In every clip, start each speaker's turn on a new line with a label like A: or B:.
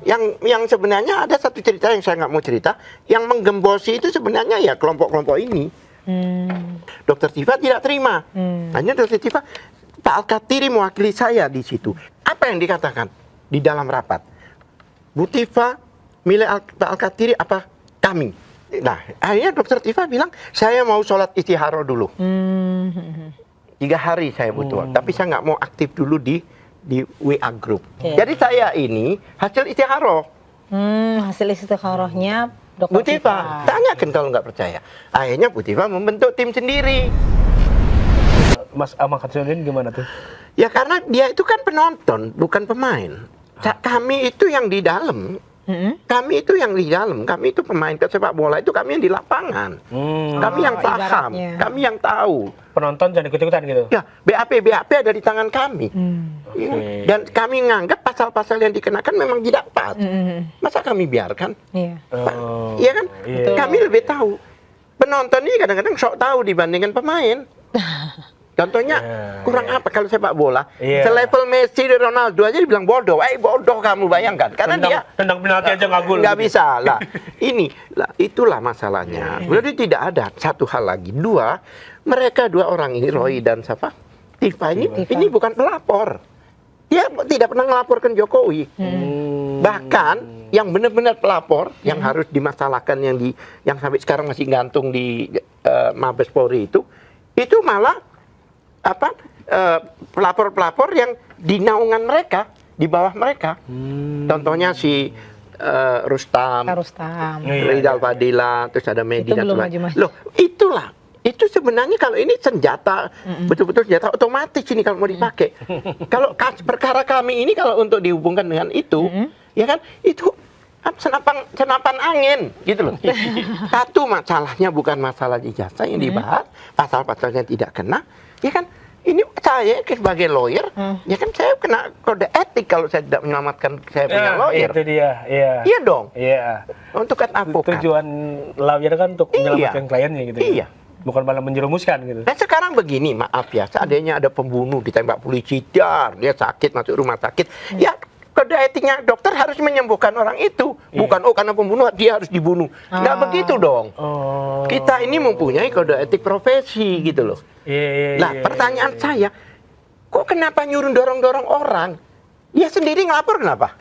A: yang sebenarnya ada satu cerita yang saya nggak mau cerita, yang menggembosi itu sebenarnya ya kelompok-kelompok ini. Dokter Tifa tidak terima. Hanya Dokter Tifa, Pak Al-Katiri mewakili saya di situ. Apa yang dikatakan di dalam rapat? Bu Tifa milih Pak Al-Katiri apa kami? Nah, akhirnya Dokter Tifa bilang, saya mau sholat istikharah dulu. 3 hari saya butuh, tapi saya nggak mau aktif dulu di WA group. Jadi saya ini hasil istikharah.
B: Hasil istikharahnya
A: Bu
B: Dokter
A: Tifa, tanyakan kalau nggak percaya. Akhirnya Bu Tifa membentuk tim sendiri.
C: Mas Ahmad Syaifuddin gimana tuh?
A: Ya karena dia itu kan penonton, bukan pemain. Kami itu yang di dalam. Kami itu yang di dalam. Kami itu pemain sepak bola itu kami yang di lapangan. Kami yang paham.
B: Ibaratnya.
A: Kami yang tahu.
C: Penonton jangan ikut-ikutan gitu?
A: Ya, BAP ada di tangan kami. Ya. Dan kami menganggap pasal-pasal yang dikenakan memang tidak pas. Masa kami biarkan?
B: Iya.
A: Iya kan?
C: Iya.
A: Kami lebih tahu. Penonton ini kadang-kadang sok tahu dibandingkan pemain. Contohnya kurang apa kalau sepak bola? Selevel Messi dan Ronaldo aja dibilang bodoh. Bodoh kamu bayangkan. Karena dia
C: tendang penalti aja nggak gol.
A: Nggak bisa lah. Itulah masalahnya. Berarti tidak ada satu hal lagi. Mereka 2 orang ini, Roy dan siapa? Tifa ini bukan pelapor. Dia tidak pernah melaporkan Jokowi. Bahkan yang benar-benar pelapor yang harus dimasalahkan yang sampai sekarang masih gantung di Mabes Polri itu malah pelapor-pelapor yang di naungan mereka, di bawah mereka. Contohnya si Rustam, Rizal Fadila, terus ada Medi dan sebagainya. Loh, itu sebenarnya kalau ini senjata, betul-betul senjata otomatis ini kalau mau dipakai. Kalau perkara kami ini kalau untuk dihubungkan dengan itu, ya kan, itu senapan angin gitu loh. Satu masalahnya bukan masalah ijazah yang dibahas, pasal-pasalnya tidak kena, ya kan. Ini saya sebagai lawyer, ya kan saya kena kode etik kalau saya tidak menyelamatkan saya punya lawyer.
C: Itu dia, iya.
A: Iya dong.
C: Iya.
A: Untuk kan advokat.
C: Tujuan lawyer kan untuk menyelamatkan kliennya gitu.
A: Iya.
C: Bukan malah menjerumuskan gitu.
A: Dan sekarang begini, maaf ya, seandainya ada pembunuh ditembak polisi, dia sakit masuk rumah sakit, ya kode etiknya dokter harus menyembuhkan orang itu, bukan karena pembunuh dia harus dibunuh. Nggak begitu dong. Kita ini mempunyai kode etik profesi gitu loh. Pertanyaan saya, kok kenapa nyuruh dorong-dorong orang? Dia sendiri ngelapor kenapa?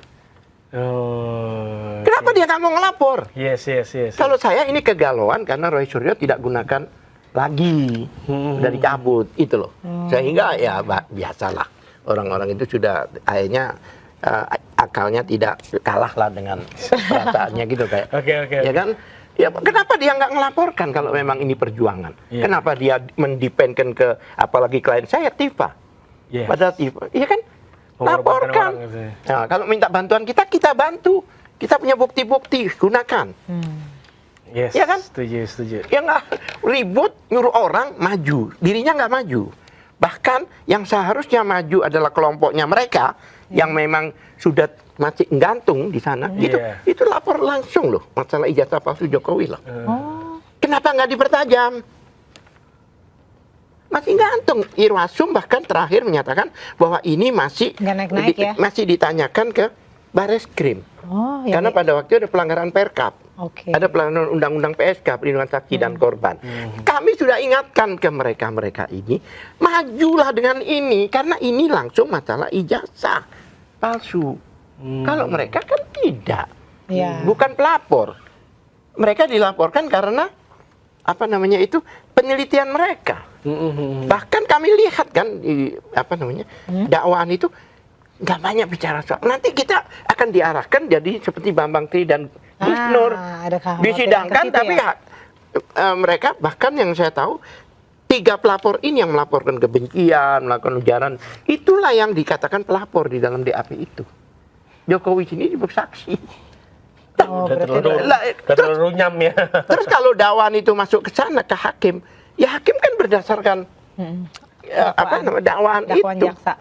A: Kenapa dia nggak mau ngelapor?
C: Yes.
A: Kalau saya ini kegalauan karena Roy Suryo tidak gunakan lagi, udah dicabut itu loh. Sehingga ya biasalah orang-orang itu sudah akhirnya akalnya tidak kalah lah dengan perasaannya gitu kayak.
C: Oke.
A: Ya kan? Ya kenapa dia nggak ngelaporkan kalau memang ini perjuangan? Kenapa dia mendependkan ke apalagi klien saya Tifa? Padahal Tifa, iya kan? Laporkan. Nah, kalau minta bantuan kita bantu. Kita punya bukti-bukti, gunakan.
C: Yes.
A: Ya kan?
C: Setuju.
A: Ya nggak ribut nyuruh orang maju, dirinya nggak maju. Bahkan yang seharusnya maju adalah kelompoknya mereka yang memang sudah masih gantung di sana. Itu lapor langsung loh masalah ijazah palsu Jokowi loh. Kenapa nggak dipertajam? Masih gantung. Irwasum bahkan terakhir menyatakan bahwa ini masih masih ditanyakan ke Bareskrim. Karena pada waktu ada pelanggaran Perkap. Ada pelanggaran undang-undang PSK, perlindungan saksi dan korban. Kami sudah ingatkan ke mereka ini, majulah dengan ini karena ini langsung masalah ijazah palsu. Kalau mereka kan tidak. Bukan pelapor. Mereka dilaporkan karena penelitian mereka. Bahkan kami lihat kan di dakwaan itu nggak banyak bicara soal. Nanti kita akan diarahkan jadi seperti Bambang Tri dan Gus Nur disidangkan, tapi mereka bahkan yang saya tahu 3 pelapor ini yang melaporkan kebencian, melakukan ujaran, itulah yang dikatakan pelapor di dalam DAP itu. Jokowi sini bersaksi.
C: Terlalu runyam ya.
A: Terus kalau dakwaan itu masuk ke sana ke hakim, ya hakim kan berdasarkan dakwaan itu.
B: Jaksa.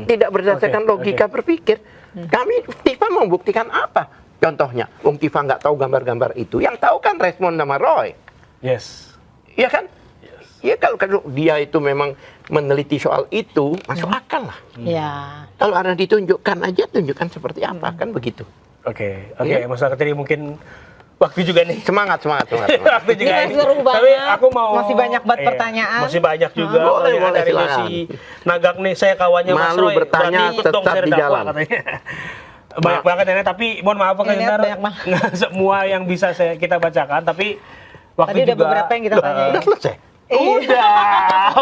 A: Tidak berdasarkan logika berpikir. Kami Tifa mau buktikan apa? Contohnya, Tifa nggak tahu gambar-gambar itu. Yang tahu kan respon nama Roy.
C: Yes.
A: Iya kan? Ya kalau dia itu memang meneliti soal itu, masuk akal lah.
B: Ya.
A: Kalau ada ditunjukkan aja, tunjukkan seperti apa, kan begitu.
C: Oke,
A: Iya.
C: Mas Al-Katiri mungkin waktu juga nih.
A: Semangat.
C: Waktu juga
B: Ini
C: ini.
B: seru banget.
C: Tapi aku mau
B: Masih banyak banget pertanyaan.
C: Masih banyak juga.
A: Boleh,
C: dari
A: silakan.
C: si Nagak nih, saya kawannya Mas
A: Malu
C: Roy.
A: bertanya,
C: Berani ikut dong,
A: tetap
C: saya
A: di
C: dakwa,
A: jalan.
C: katanya. Banyak banget ya, tapi mohon maaf Kak
B: Ini
C: Hendar,
B: banyak banget.
C: nggak semua yang bisa kita bacakan, tapi waktu
B: Tadi udah
C: juga
B: beberapa yang kita tanyain.
A: Udah selesai.
C: Udah.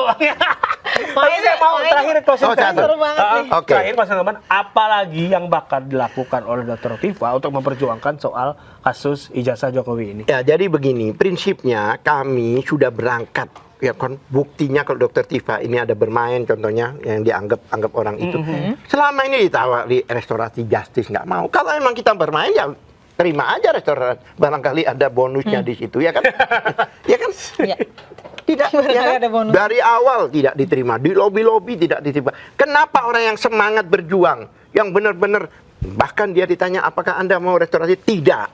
C: Tapi saya mau terakhir closing
A: Oh,
C: statement.
B: seru banget nih.
A: Oke.
C: Terakhir closing statement, apalagi yang bakal dilakukan oleh Dr. Tifa untuk memperjuangkan soal kasus ijazah Jokowi ini?
A: Ya, jadi begini, prinsipnya kami sudah berangkat, ya kan, buktinya kalau Dokter Tifa ini ada bermain, contohnya yang dianggap orang itu. Selama ini ditawari restorasi justice nggak mau. Kalau emang kita bermain ya terima aja restoran, barangkali ada bonusnya di situ, ya kan? Ya kan?
B: Iya.
A: Tidak,
B: Barangkali
A: ya kan?
B: ada bonus.
A: Dari awal tidak diterima, di lobi-lobi tidak diterima. Kenapa orang yang semangat berjuang, yang benar-benar, bahkan dia ditanya apakah Anda mau restorasi? Tidak.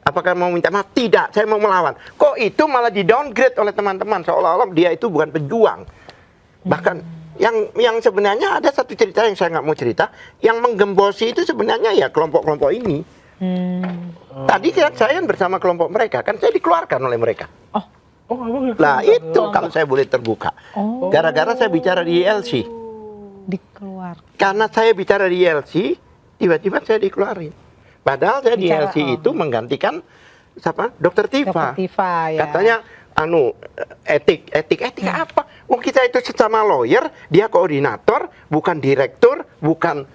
A: Apakah mau minta maaf? Tidak, saya mau melawan. Kok itu malah di-downgrade oleh teman-teman, seolah-olah dia itu bukan pejuang. Bahkan yang sebenarnya ada satu cerita yang saya nggak mau cerita, yang menggembosi itu sebenarnya ya kelompok-kelompok ini. Tadi kan saya bersama kelompok mereka, kan saya dikeluarkan oleh mereka.
C: Oh, abang
A: Nah itu kalau saya boleh terbuka. Gara-gara saya bicara di ILC.
B: Dikeluar.
A: Karena saya bicara di ILC, tiba-tiba saya dikeluarin. Padahal saya di
B: Bicara,
A: ILC itu menggantikan siapa? Dokter Tifa.
B: Dr. Tifa, ya.
A: Katanya etik apa? Wong kita itu sesama lawyer, dia koordinator, bukan direktur, bukan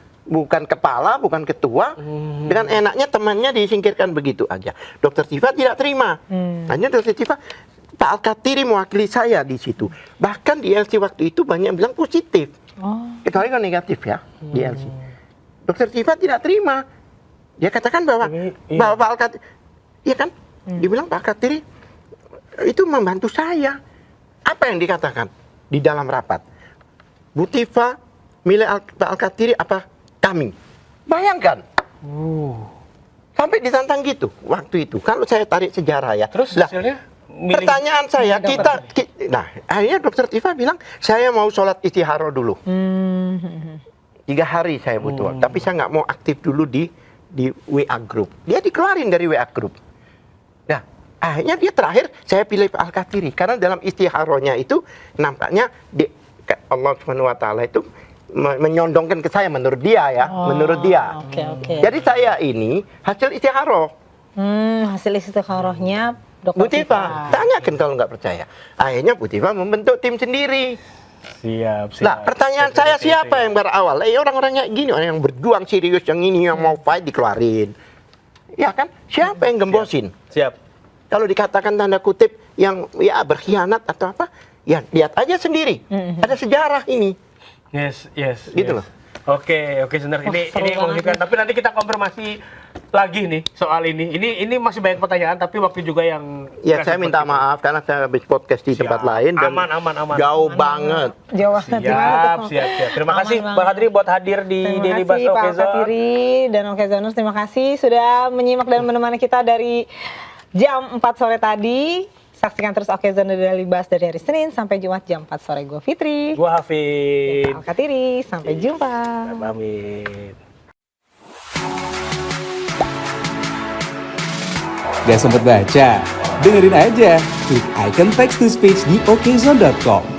A: kepala, bukan ketua. Dengan enaknya temannya disingkirkan begitu aja. Dokter Tifa tidak terima. Hanya Dokter Tifa, Pak Al-Katiri mewakili saya di situ. Bahkan di ILC waktu itu banyak yang bilang positif. Kecuali kalau negatif ya di ILC. Dokter Tifa tidak terima. Dia katakan bahwa Pak Al-Katiri, iya kan? Dibilang Pak Al-Katiri itu membantu saya. Apa yang dikatakan di dalam rapat? Bu Tifa milih Pak Al-Katiri apa kami? Bayangkan. Sampai ditantang gitu waktu itu. Kalau saya tarik sejarah ya.
C: Terus
A: Lah,
C: hasilnya?
A: pertanyaan saya, nah akhirnya Dokter Tifa bilang saya mau sholat istikharah dulu. 3 hari saya butuh, tapi saya nggak mau aktif dulu di WA group. Dia dikeluarin dari WA group. Nah, akhirnya dia terakhir saya pilih Pak Al-Katiri karena dalam istikharahnya itu nampaknya Allah Subhanahu Wa Taala itu menyondongkan ke saya menurut dia ya, menurut dia.
B: Oke.
A: Jadi saya ini hasil istikharah.
B: Hasil istikharahnya
A: Bu Tifa, tanyakan kalau nggak percaya. Akhirnya Bu Tifa membentuk tim sendiri.
C: Siap.
A: Nah, pertanyaan saya siapa yang berawal? Orang-orangnya gini, orang yang berjuang serius, yang ini yang mau fight dikeluarin. Ya kan? Siapa yang gembosin?
C: Siap.
A: Kalau dikatakan tanda kutip yang ya berkhianat atau apa, ya lihat aja sendiri. Ada sejarah ini.
C: Yes.
A: Gitu loh.
C: Oke, sebenarnya ini mengejutkan. Tapi nanti kita konfirmasi lagi nih soal ini. Ini masih banyak pertanyaan, tapi waktu juga yang
A: Ya saya minta maaf karena saya habis podcast di tempat lain dan
C: aman.
A: jauh banget.
B: Jauh banget.
C: Siap. Terima kasih
B: Aman,
C: Pak Katiri buat hadir di Daily Buzz
B: Terima kasih Pak
C: Okezone.
B: Katiri dan Okezoners, terima kasih sudah menyimak dan menemani kita dari jam 4 sore tadi. Saksikan terus Okezone Daily Buzz dari hari Senin sampai Jumat jam 4 sore. Gue Fitri.
C: Gua Hafid.
B: Pak Katiri, sampai jumpa.
C: Pamit.
D: Gak sempet baca? Dengerin aja, klik icon text to speech di okezone.com.